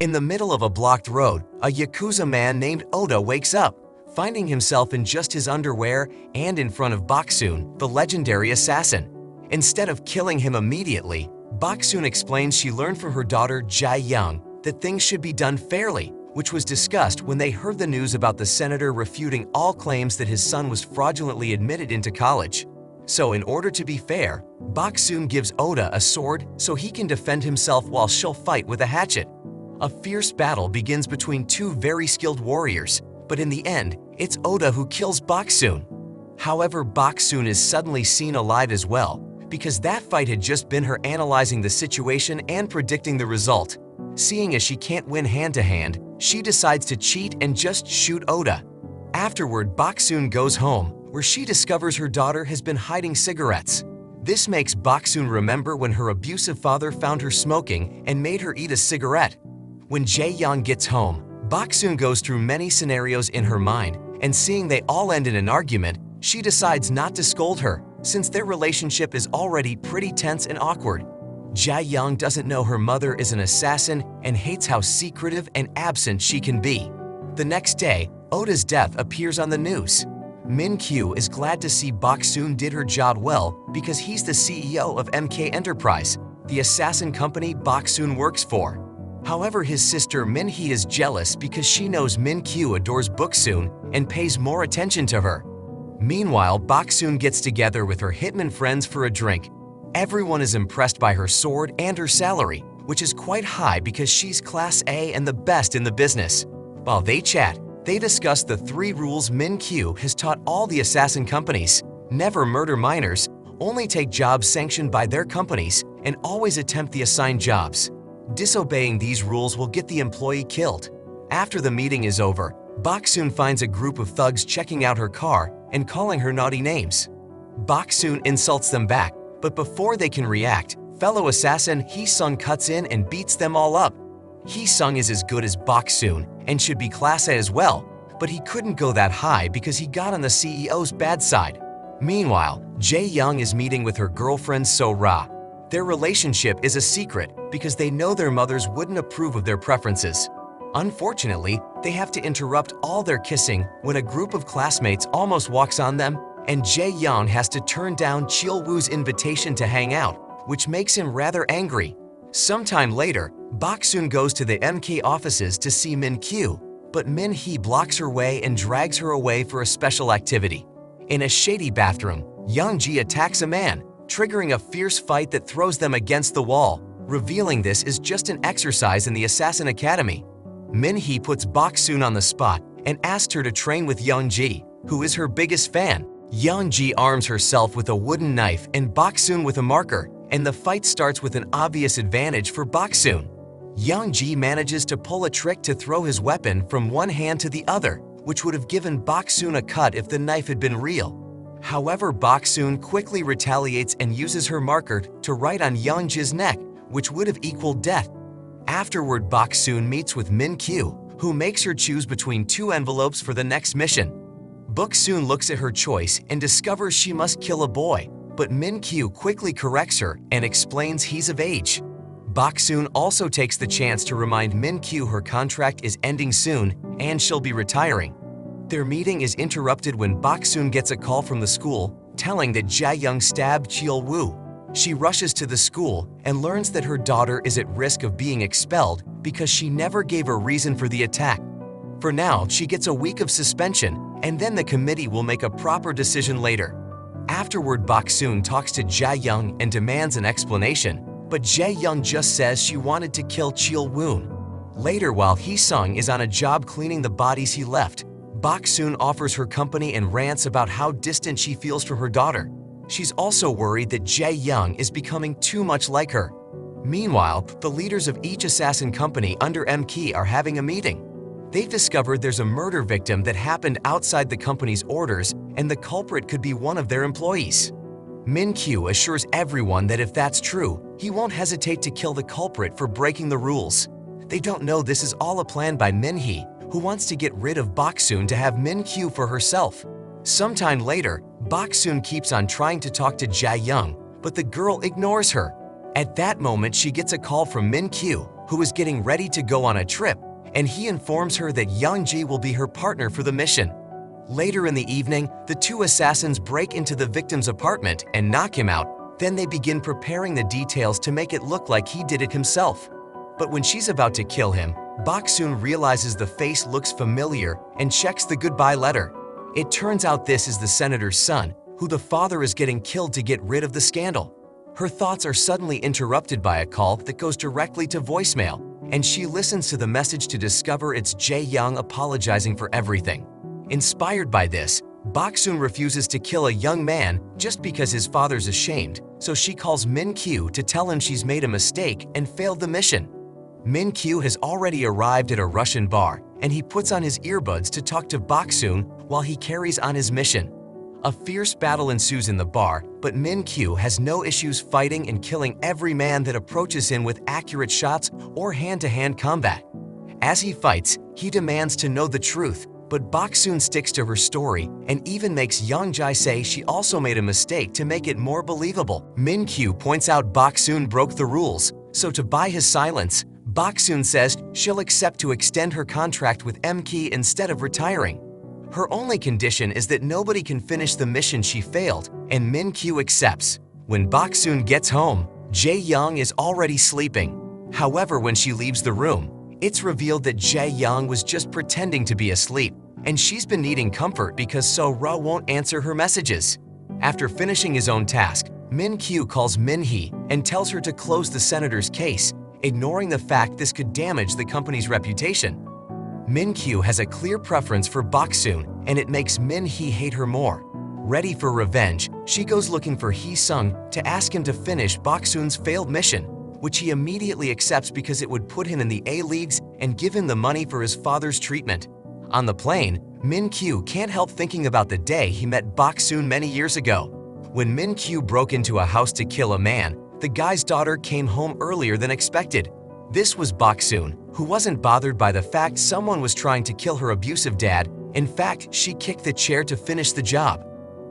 In the middle of a blocked road, a Yakuza man named Oda wakes up, finding himself in just his underwear and in front of Booksoon, the legendary assassin. Instead of killing him immediately, Booksoon explains she learned from her daughter Jae-young that things should be done fairly, which was discussed when they heard the news about the senator refuting all claims that his son was fraudulently admitted into college. So in order to be fair, Booksoon gives Oda a sword so he can defend himself while she'll fight with a hatchet. A fierce battle begins between two very skilled warriors, but in the end, it's Oda who kills Booksoon. However, Booksoon is suddenly seen alive as well, because that fight had just been her analyzing the situation and predicting the result. Seeing as she can't win hand-to-hand, she decides to cheat and just shoot Oda. Afterward, Booksoon goes home, where she discovers her daughter has been hiding cigarettes. This makes Booksoon remember when her abusive father found her smoking and made her eat a cigarette. When Jae-young gets home, Booksoon goes through many scenarios in her mind, and seeing they all end in an argument, she decides not to scold her, since their relationship is already pretty tense and awkward. Jae-young doesn't know her mother is an assassin and hates how secretive and absent she can be. The next day, Oda's death appears on the news. Min-kyu is glad to see Booksoon did her job well because he's the CEO of MK Enterprise, the assassin company Booksoon works for. However, his sister Min-hee is jealous because she knows Min-kyu adores Booksoon and pays more attention to her. Meanwhile, Booksoon gets together with her hitman friends for a drink. Everyone is impressed by her sword and her salary, which is quite high because she's Class A and the best in the business. While they chat, they discuss the 3 rules Min-kyu has taught all the assassin companies: never murder minors, only take jobs sanctioned by their companies, and always attempt the assigned jobs. Disobeying these rules will get the employee killed. After the meeting is over, Booksoon finds a group of thugs checking out her car and calling her naughty names. Booksoon insults them back, but before they can react, fellow assassin Hee-sung cuts in and beats them all up. Hee-sung is as good as Booksoon and should be Class A as well, but he couldn't go that high because he got on the CEO's bad side. Meanwhile, Jae-young is meeting with her girlfriend So-ra. Their relationship is a secret because they know their mothers wouldn't approve of their preferences. Unfortunately, they have to interrupt all their kissing when a group of classmates almost walks on them, and Jae-young has to turn down Cheol-woo's invitation to hang out, which makes him rather angry. Sometime later, Booksoon goes to the MK offices to see Min-kyu, but Min-hee blocks her way and drags her away for a special activity. In a shady bathroom, Young-ji attacks a man, triggering a fierce fight that throws them against the wall, revealing this is just an exercise in the Assassin Academy. Min-hee puts Booksoon on the spot and asks her to train with Young-ji, who is her biggest fan. Young-ji arms herself with a wooden knife and Booksoon with a marker, and the fight starts with an obvious advantage for Booksoon. Young-ji manages to pull a trick to throw his weapon from one hand to the other, which would have given Booksoon a cut if the knife had been real. However, Booksoon quickly retaliates and uses her marker to write on Young-ji's neck, which would have equaled death. Afterward, Booksoon meets with Min-kyu, who makes her choose between 2 envelopes for the next mission. Booksoon looks at her choice and discovers she must kill a boy, but Min-kyu quickly corrects her and explains he's of age. Booksoon also takes the chance to remind Min-kyu her contract is ending soon and she'll be retiring. Their meeting is interrupted when Booksoon gets a call from the school telling that Jae-young stabbed Cheol-woo. She rushes to the school and learns that her daughter is at risk of being expelled because she never gave a reason for the attack. For now, she gets a week of suspension, and then the committee will make a proper decision later. Afterward, Booksoon talks to Jae-young and demands an explanation, but Jae-young just says she wanted to kill Cheol-woo. Later, while Hee-sung is on a job cleaning the bodies he left, Booksoon offers her company and rants about how distant she feels from her daughter. She's also worried that Jae-young is becoming too much like her. Meanwhile, the leaders of each assassin company under MK are having a meeting. They've discovered there's a murder victim that happened outside the company's orders, and the culprit could be one of their employees. Min-kyu assures everyone that if that's true, he won't hesitate to kill the culprit for breaking the rules. They don't know this is all a plan by Min-hee, who wants to get rid of Booksoon to have Min-kyu for herself. Sometime later, Booksoon keeps on trying to talk to Jae-young, but the girl ignores her. At that moment, she gets a call from Min-kyu, who is getting ready to go on a trip, and he informs her that Young-ji will be her partner for the mission. Later in the evening, the two assassins break into the victim's apartment and knock him out. Then they begin preparing the details to make it look like he did it himself. But when she's about to kill him, Booksoon realizes the face looks familiar and checks the goodbye letter. It turns out this is the senator's son, who the father is getting killed to get rid of the scandal. Her thoughts are suddenly interrupted by a call that goes directly to voicemail, and she listens to the message to discover it's Jae-young apologizing for everything. Inspired by this, Booksoon refuses to kill a young man just because his father's ashamed, so she calls Min-kyu to tell him she's made a mistake and failed the mission. Min-kyu has already arrived at a Russian bar, and he puts on his earbuds to talk to Booksoon while he carries on his mission. A fierce battle ensues in the bar, but Min-kyu has no issues fighting and killing every man that approaches him with accurate shots or hand-to-hand combat. As he fights, he demands to know the truth, but Booksoon sticks to her story and even makes Young-ji say she also made a mistake to make it more believable. Min-kyu points out Booksoon broke the rules, so to buy his silence, Booksoon says she'll accept to extend her contract with M-ki instead of retiring. Her only condition is that nobody can finish the mission she failed, and Min-kyu accepts. When Booksoon gets home, Jae-young is already sleeping. However, when she leaves the room, it's revealed that Jae-young was just pretending to be asleep, and she's been needing comfort because So-ra won't answer her messages. After finishing his own task, Min-kyu calls Min-hee and tells her to close the senator's case, ignoring the fact this could damage the company's reputation. Min-kyu has a clear preference for Booksoon, and it makes Min-hee hate her more. Ready for revenge, she goes looking for Hee-sung to ask him to finish Booksoon's failed mission, which he immediately accepts because it would put him in the A-leagues and give him the money for his father's treatment. On the plane, Min-kyu can't help thinking about the day he met Booksoon many years ago. When Min-kyu broke into a house to kill a man, the guy's daughter came home earlier than expected. This was Booksoon, who wasn't bothered by the fact someone was trying to kill her abusive dad. In fact, she kicked the chair to finish the job.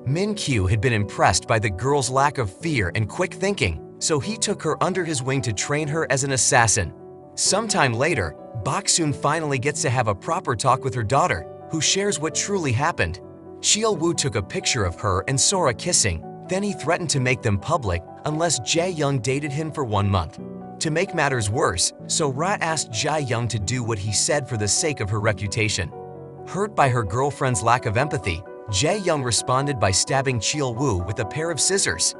Min-kyu had been impressed by the girl's lack of fear and quick thinking, so he took her under his wing to train her as an assassin. Sometime later, Booksoon finally gets to have a proper talk with her daughter, who shares what truly happened. Cheol-woo took a picture of her and Sora kissing, then he threatened to make them public unless Jae-young dated him for 1 month. To make matters worse, So-ra asked Jae-young to do what he said for the sake of her reputation. Hurt by her girlfriend's lack of empathy, Jae-young responded by stabbing Cheol-woo with a pair of scissors.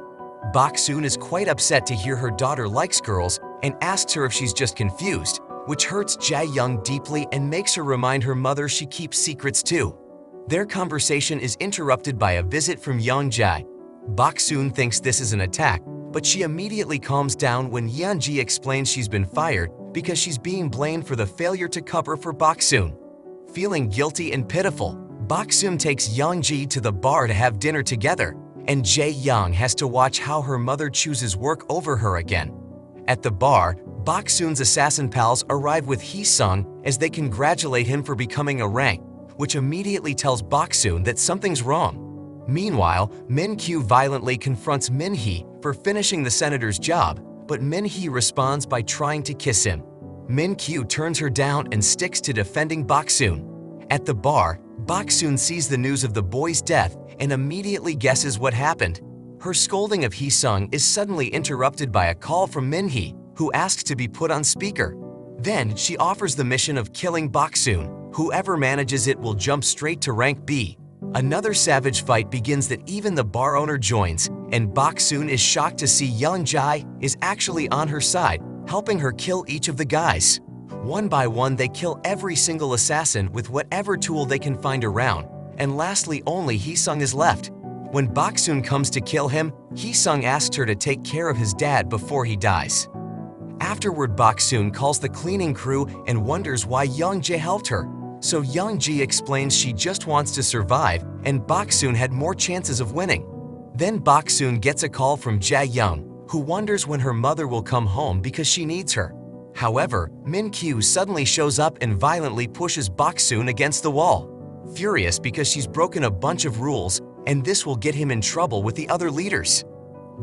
Booksoon is quite upset to hear her daughter likes girls and asks her if she's just confused, which hurts Jae-young deeply and makes her remind her mother she keeps secrets too. Their conversation is interrupted by a visit from Young-ji. Booksoon thinks this is an attack, but she immediately calms down when Yeon-ji explains she's been fired because she's being blamed for the failure to cover for Booksoon. Feeling guilty and pitiful, Booksoon takes Yeon-ji to the bar to have dinner together, and Jae-young has to watch how her mother chooses work over her again. At the bar, Booksoon's assassin pals arrive with Hee-sung as they congratulate him for becoming a rank, which immediately tells Booksoon that something's wrong. Meanwhile, Min-kyu violently confronts Min-hee for finishing the senator's job, but Min-hee responds by trying to kiss him. Min-kyu turns her down and sticks to defending Booksoon. At the bar, Booksoon sees the news of the boy's death and immediately guesses what happened. Her scolding of Hee-sung is suddenly interrupted by a call from Min-hee, who asks to be put on speaker. Then she offers the mission of killing Booksoon. Whoever manages it will jump straight to rank B. Another savage fight begins that even the bar owner joins, and Booksoon is shocked to see Young-ji is actually on her side, helping her kill each of the guys. One by one, they kill every single assassin with whatever tool they can find around, and lastly only Hee-sung is left. When Booksoon comes to kill him, Hee-sung asks her to take care of his dad before he dies. Afterward, Booksoon calls the cleaning crew and wonders why Young-ji helped her. So Young-ji explains she just wants to survive and Booksoon had more chances of winning. Then Booksoon gets a call from Jae-young, who wonders when her mother will come home because she needs her. However, Min-kyu suddenly shows up and violently pushes Booksoon against the wall. Furious because she's broken a bunch of rules and this will get him in trouble with the other leaders.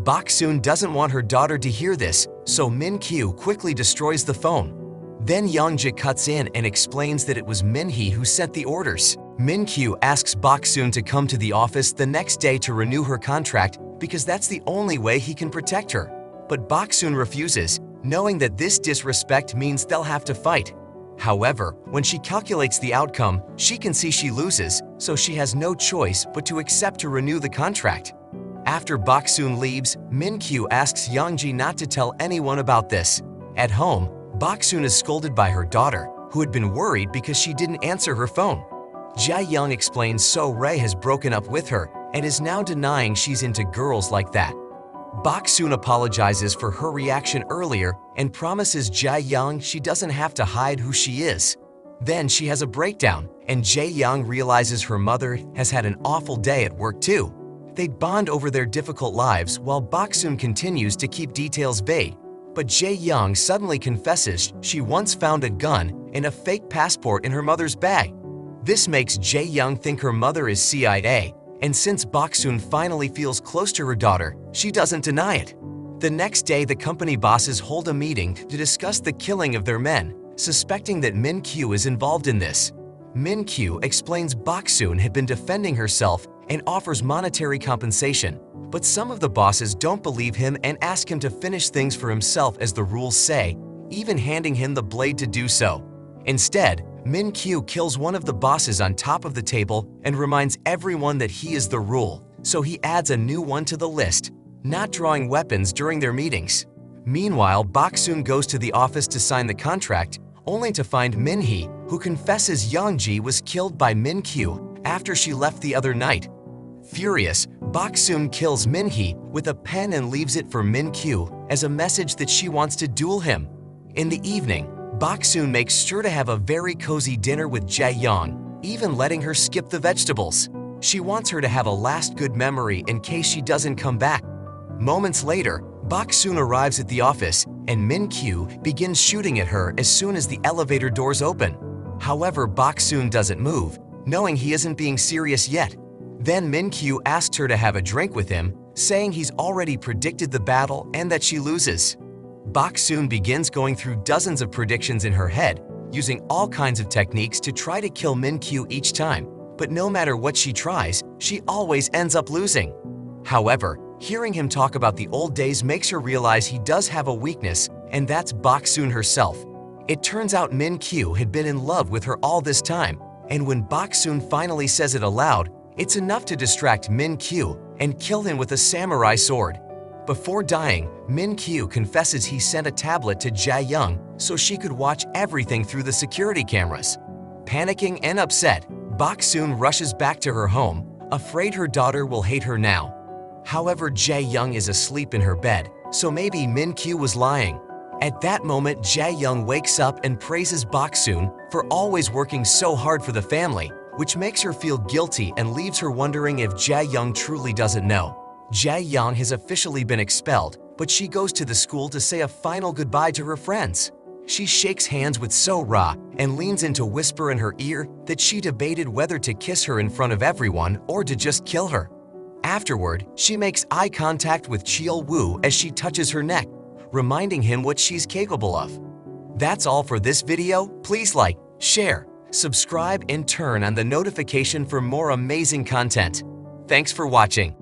Booksoon doesn't want her daughter to hear this, so Min-kyu quickly destroys the phone. Then Youngji cuts in and explains that it was Min-hee who sent the orders. Min-kyu asks Booksoon to come to the office the next day to renew her contract because that's the only way he can protect her. But Booksoon refuses, knowing that this disrespect means they'll have to fight. However, when she calculates the outcome, she can see she loses, so she has no choice but to accept to renew the contract. After Booksoon leaves, Min-kyu asks Youngji not to tell anyone about this. At home, Booksoon is scolded by her daughter, who had been worried because she didn't answer her phone. Jae-young explains So-rae has broken up with her and is now denying she's into girls like that. Booksoon apologizes for her reaction earlier and promises Jae-young she doesn't have to hide who she is. Then she has a breakdown, and Jae-young realizes her mother has had an awful day at work too. They bond over their difficult lives while Booksoon continues to keep details vague. But Jae-young suddenly confesses she once found a gun and a fake passport in her mother's bag. This makes Jae-young think her mother is CIA, and since Booksoon finally feels close to her daughter, she doesn't deny it. The next day, the company bosses hold a meeting to discuss the killing of their men, suspecting that Min-kyu is involved in this. Min-kyu explains Booksoon had been defending herself and offers monetary compensation, but some of the bosses don't believe him and ask him to finish things for himself as the rules say, even handing him the blade to do so. Instead, Min-kyu kills one of the bosses on top of the table and reminds everyone that he is the rule, so he adds a new one to the list, not drawing weapons during their meetings. Meanwhile, Booksoon goes to the office to sign the contract, only to find Min-hee, who confesses Youngji was killed by Min-kyu after she left the other night. Furious, Booksoon kills Min-hee with a pen and leaves it for Min-kyu as a message that she wants to duel him. In the evening, Booksoon makes sure to have a very cozy dinner with Jae-young, even letting her skip the vegetables. She wants her to have a last good memory in case she doesn't come back. Moments later, Booksoon arrives at the office and Min-kyu begins shooting at her as soon as the elevator doors open. However, Booksoon doesn't move, knowing he isn't being serious yet. Then Min-kyu asks her to have a drink with him, saying he's already predicted the battle and that she loses. Booksoon begins going through dozens of predictions in her head, using all kinds of techniques to try to kill Min-kyu each time, but no matter what she tries, she always ends up losing. However, hearing him talk about the old days makes her realize he does have a weakness, and that's Booksoon herself. It turns out Min-kyu had been in love with her all this time, and when Booksoon finally says it aloud, it's enough to distract Min-kyu and kill him with a samurai sword. Before dying, Min-kyu confesses he sent a tablet to Jae-young so she could watch everything through the security cameras. Panicking and upset, Booksoon rushes back to her home, afraid her daughter will hate her now. However, Jae-young is asleep in her bed, so maybe Min-kyu was lying. At that moment, Jae-young wakes up and praises Booksoon for always working so hard for the family, which makes her feel guilty and leaves her wondering if Jae-young truly doesn't know. Jae-young has officially been expelled, but she goes to the school to say a final goodbye to her friends. She shakes hands with So-ra and leans in to whisper in her ear that she debated whether to kiss her in front of everyone or to just kill her. Afterward, she makes eye contact with Cheol-woo as she touches her neck, reminding him what she's capable of. That's all for this video. Please like, share, subscribe, and turn on the notification for more amazing content. Thanks for watching.